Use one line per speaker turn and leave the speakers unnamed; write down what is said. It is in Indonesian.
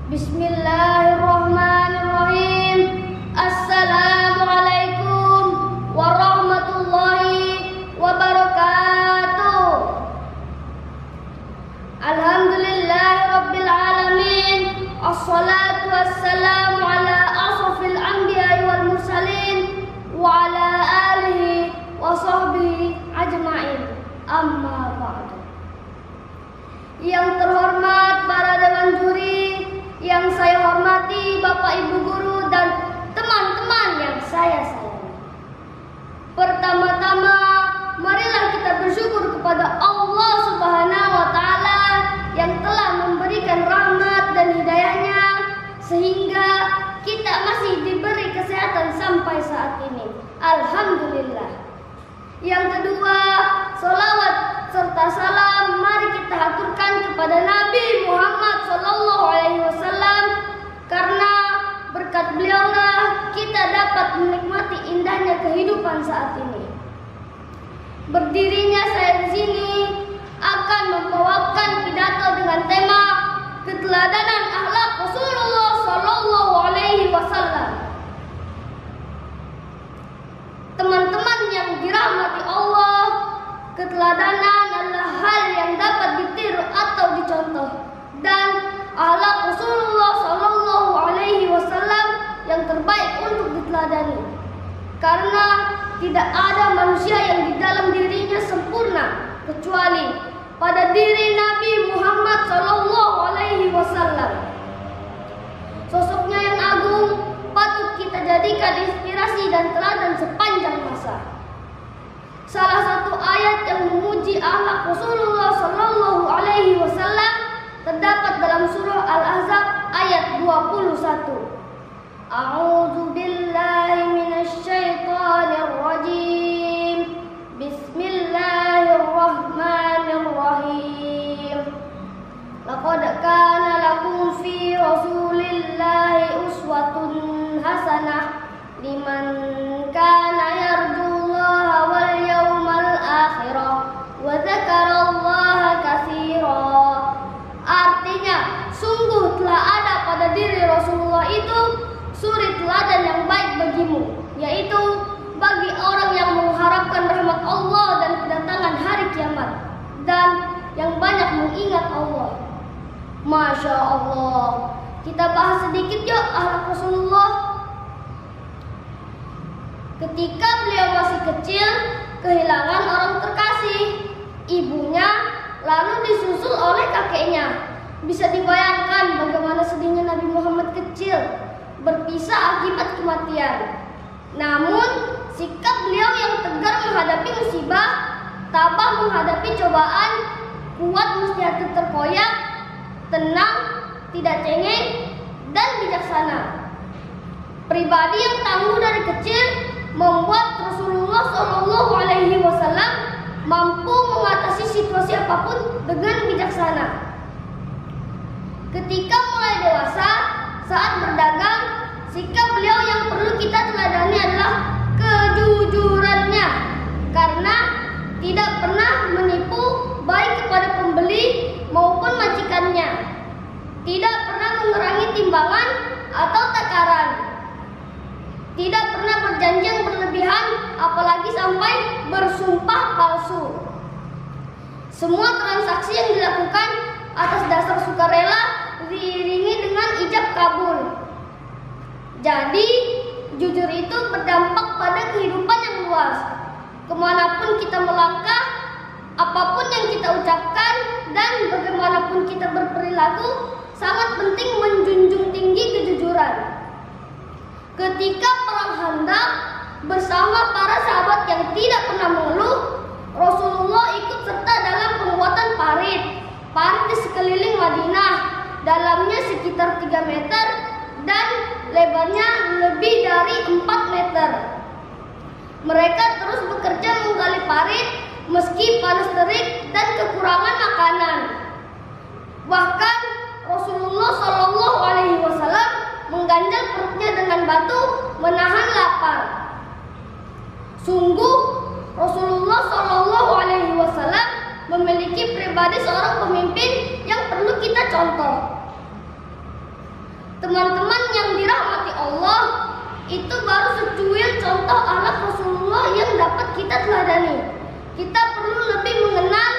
Bismillahirrahmanirrahim. Assalamualaikum warahmatullahi wabarakatuh. Alhamdulillahirabbil alamin. Assalatu wassalamu ala asrofil anbiya'i wal mursalin wa ala alihi wa sahbihi ajma'in. Amma ba'du. Yang terhormat para dewan juri, yang saya hormati Bapak Ibu guru dan teman-teman yang saya sayangi. Pertama-tama, marilah kita bersyukur kepada Allah Subhanahu wa taala yang telah memberikan rahmat dan hidayahnya sehingga kita masih diberi kesehatan sampai saat ini. Alhamdulillah. Yang kedua, salawat serta salam mari kita aturkan kepada Nabi Muhammad SAW, karena berkat beliaulah kita dapat menikmati indahnya kehidupan saat ini. Berdirinya saya di sini akan membawakan pidato dengan tema keteladanan akhlak Rasulullah SAW. Teman-teman yang dirahmati Allah, keteladanan adalah hal yang dapat ditiru atau dicontoh, dan akhlak Rasulullah SAW yang terbaik untuk diteladani. Karena tidak ada manusia yang di dalam dirinya sempurna kecuali pada diri Nabi Muhammad SAW. Sosoknya yang agung patut kita jadikan inspirasi dan teladan sepanjang masa. Salah satu ayat yang memuji akhlak Rasulullah SAW terdapat dalam surah Al-Ahzab ayat 21. A'udzu billahi minasy syaithanir rajim. Bismillahirrahmanirrahim. Laqad kana lakum fi Rasulillahi uswatun hasanah liman kana yarjullaha wal yawmal akhirah wa dzakarallaha katsira. Artinya, sungguh telah ada pada diri Rasulullah itu suri teladan yang baik bagimu, yaitu bagi orang yang mengharapkan rahmat Allah dan kedatangan hari kiamat, dan yang banyak mengingat Allah. Masya Allah. Kita bahas sedikit yuk akhlak Rasulullah. Ketika beliau masih kecil, kehilangan orang terkasih, ibunya, lalu disusul oleh kakeknya. Bisa dibayangkan bagaimana sedihnya Nabi Muhammad kecil, berpisah akibat kematian. Namun, sikap beliau yang tegar menghadapi musibah, tabah menghadapi cobaan, kuat meski hati terkoyak, tenang, tidak cengeng, dan bijaksana. Pribadi yang tangguh dari kecil membuat Rasulullah SAW mampu mengatasi situasi apapun dengan bijaksana. Ketika mulai dewasa, saat berdagang, sikap beliau yang perlu kita teladani adalah kejujurannya, karena tidak pernah menipu baik kepada pembeli maupun majikannya. Tidak pernah mengurangi timbangan atau takaran. Tidak pernah berjanji yang berlebihan, apalagi sampai bersumpah palsu. Semua transaksi yang dilakukan atas dasar sukarela diiringi dengan ijab kabul. Jadi, jujur itu berdampak pada kehidupan yang luas. Kemanapun kita melangkah, apapun yang kita ucapkan, dan bagaimanapun kita berperilaku, sangat penting menjunjung tinggi kejujuran. Ketika perang Khandaq bersama para sahabat yang tidak pernah mengeluh, Rasulullah ikut serta dalam pembuatan parit di sekeliling Madinah. Dalamnya sekitar 3 meter dan lebarnya lebih dari 4 meter. Mereka terus bekerja menggali parit meski panas terik dan kekurangan makanan. Bahkan Rasulullah SAW mengganjal perutnya dengan batu menahan lapar. Sungguh Rasulullah SAW memiliki pribadi seorang pemimpin yang perlu kita contoh. Teman-teman yang dirahmati Allah, itu baru secuil contoh akhlak Rasulullah yang dapat kita teladani. Kita perlu lebih mengenal